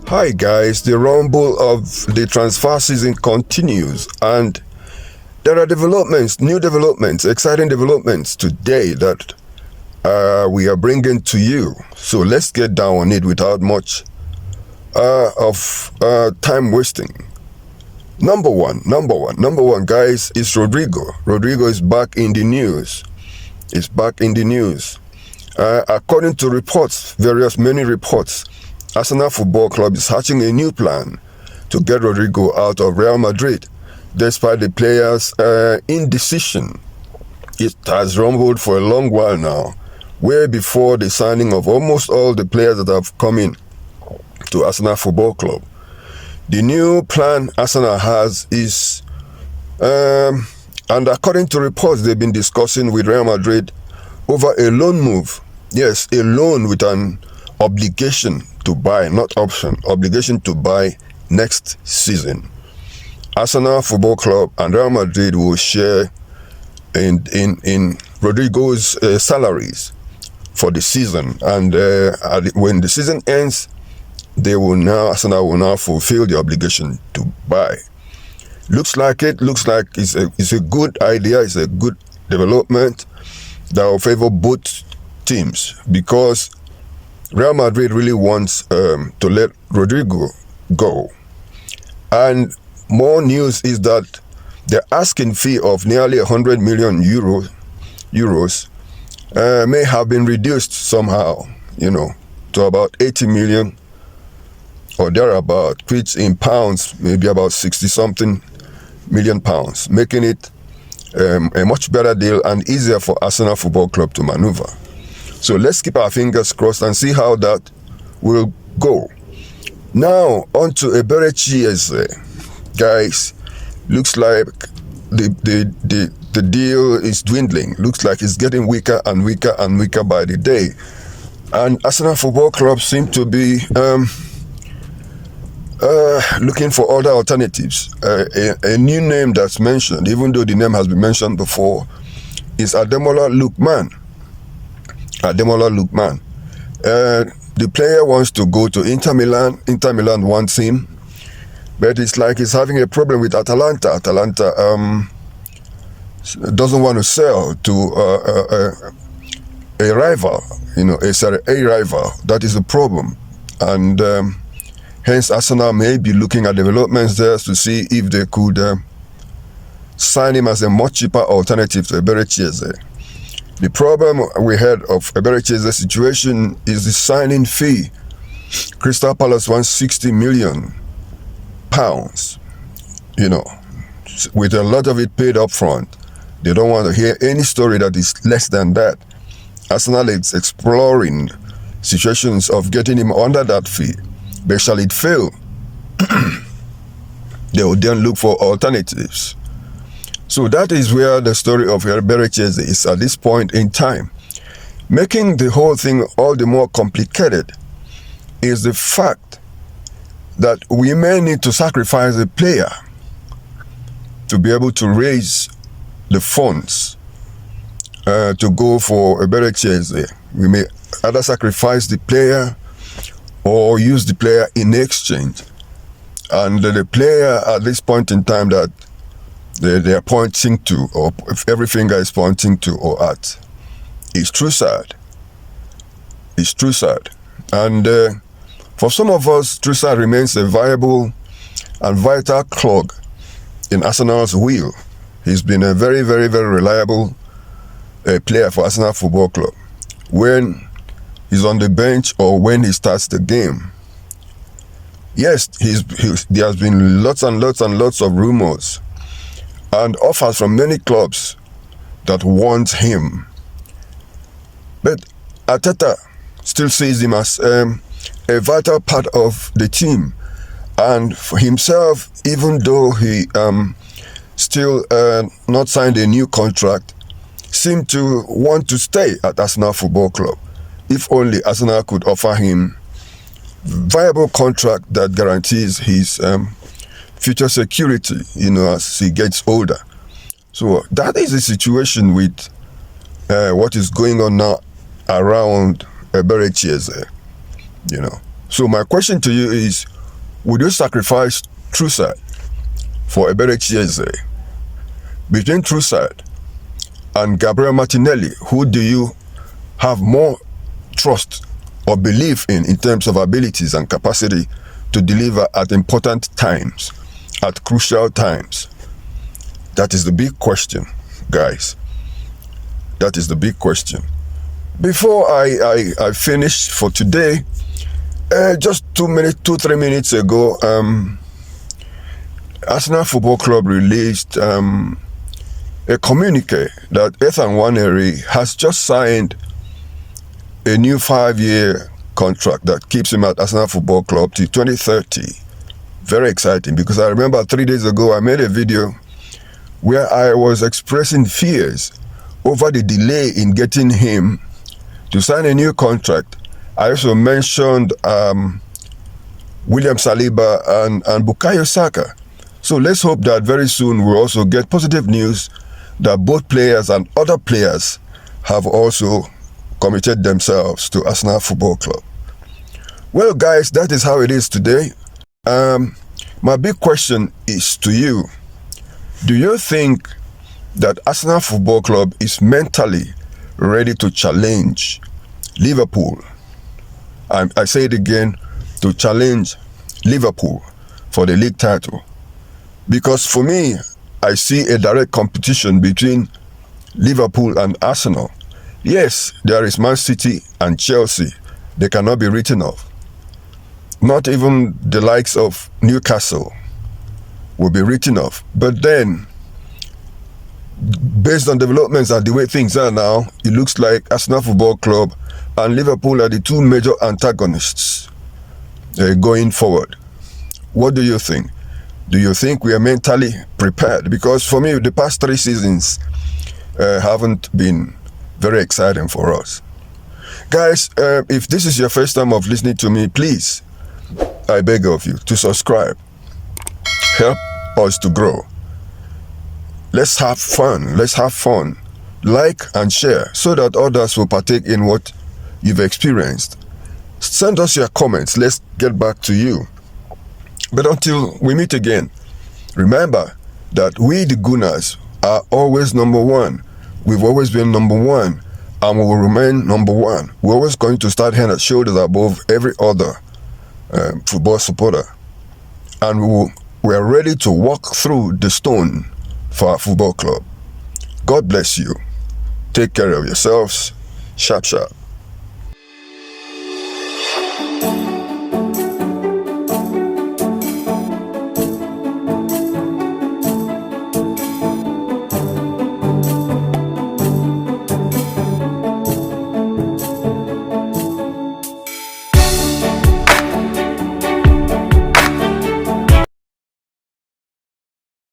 Hi guys, the rumble of the transfer season continues, and there are new developments, exciting developments today that we are bringing to you. So let's get down on it without much of time wasting. Number one, guys, is Rodrigo. Rodrigo is back in the news. According to reports, many reports, Arsenal Football Club is hatching a new plan to get Rodrigo out of Real Madrid, despite the player's indecision. It has rumbled for a long while now, way before the signing of almost all the players that have come in to Arsenal Football Club. The new plan Arsenal has is, and according to reports, they've been discussing with Real Madrid over a loan move. Yes, a loan with an obligation to buy, not option, obligation to buy next season. Arsenal Football Club and Real Madrid will share in Rodrigo's salaries for the season, and when the season ends, Arsenal will now fulfill the obligation to buy. Looks like it's a good idea, it's a good development that will favor both teams, because Real Madrid really wants to let Rodrigo go. And more news is that the asking fee of nearly 100 million euros may have been reduced somehow, to about 80 million or thereabout, which in pounds maybe about 60-something million pounds, making it a much better deal and easier for Arsenal Football Club to maneuver. So let's keep our fingers crossed and see how that will go. Now, on to Eberechi Eze. Guys, looks like the deal is dwindling. Looks like it's getting weaker and weaker and weaker by the day. And Arsenal Football Club seem to be looking for other alternatives. A new name that's mentioned, even though the name has been mentioned before, is Ademola Lookman. The player wants to go to Inter Milan. Inter Milan wants him, but it's like he's having a problem with Atalanta. Atalanta doesn't want to sell to a rival, a Serie A rival. That is a problem, and hence Arsenal may be looking at developments there to see if they could sign him as a much cheaper alternative to Eberechi Eze. The problem we had of Eberechi Eze's situation is the signing fee. Crystal Palace wants 60 million pounds, with a lot of it paid up front. They don't want to hear any story that is less than that. Arsenal is exploring situations of getting him under that fee. But shall it fail, they will then look for alternatives. So that is where the story of Eberechi Eze is at this point in time. Making the whole thing all the more complicated is the fact that we may need to sacrifice a player to be able to raise the funds to go for Eberechi Eze. We may either sacrifice the player or use the player in exchange. And the player at this point in time that they are pointing to, or if every finger is pointing to or at, is Trousaard. And for some of us, Trousaard remains a viable and vital clog in Arsenal's wheel. He's been a very, very, very reliable player for Arsenal Football Club when he's on the bench or when he starts the game. Yes, there has been lots and lots of rumors and offers from many clubs that want him. But Arteta still sees him as a vital part of the team. And for himself, even though he still not signed a new contract, seemed to want to stay at Arsenal Football Club. If only Arsenal could offer him viable contract that guarantees his future security, as he gets older. So that is the situation with what is going on now around Eberechi Eze. So my question to you is, Would you sacrifice Trousaard for Eberechi Eze? Between Trousaard and Gabriel Martinelli, who do you have more trust or belief in terms of abilities and capacity to deliver at important times, at crucial times? That is the big question, guys. That is the big question. Before I finish for today, just 3 minutes ago, Arsenal Football Club released a communique that Ethan Nwaneri has just signed a new 5-year contract that keeps him at Arsenal Football Club till 2030. Very exciting, because I remember 3 days ago I made a video where I was expressing fears over the delay in getting him to sign a new contract. I also mentioned William Saliba and Bukayo Saka. So let's hope that very soon we'll also get positive news that both players and other players have also committed themselves to Arsenal Football Club. Well, guys, that is how it is today. My big question is to you. Do you think that Arsenal Football Club is mentally ready to challenge Liverpool? I say it again, to challenge Liverpool for the league title. Because for me, I see a direct competition between Liverpool and Arsenal. Yes, there is Man City and Chelsea. They cannot be written off. Not even the likes of Newcastle will be written off. But then, based on developments and the way things are now, it looks like Arsenal Football Club and Liverpool are the two major antagonists going forward. What do you think? Do you think we are mentally prepared? Because for me, the past 3 seasons haven't been very exciting for us. Guys, if this is your first time of listening to me, please, I beg of you to subscribe. Help us to grow. Let's have fun. Let's have fun. Like and share so that others will partake in what you've experienced. Send us your comments. Let's get back to you. But until we meet again, remember that we, the Gunners, are always number one. We've always been number one, and we will remain number one. We're always going to start head and shoulders above every other football supporter. And we are ready to walk through the stone for our football club. God bless you. Take care of yourselves. Sharp, sharp.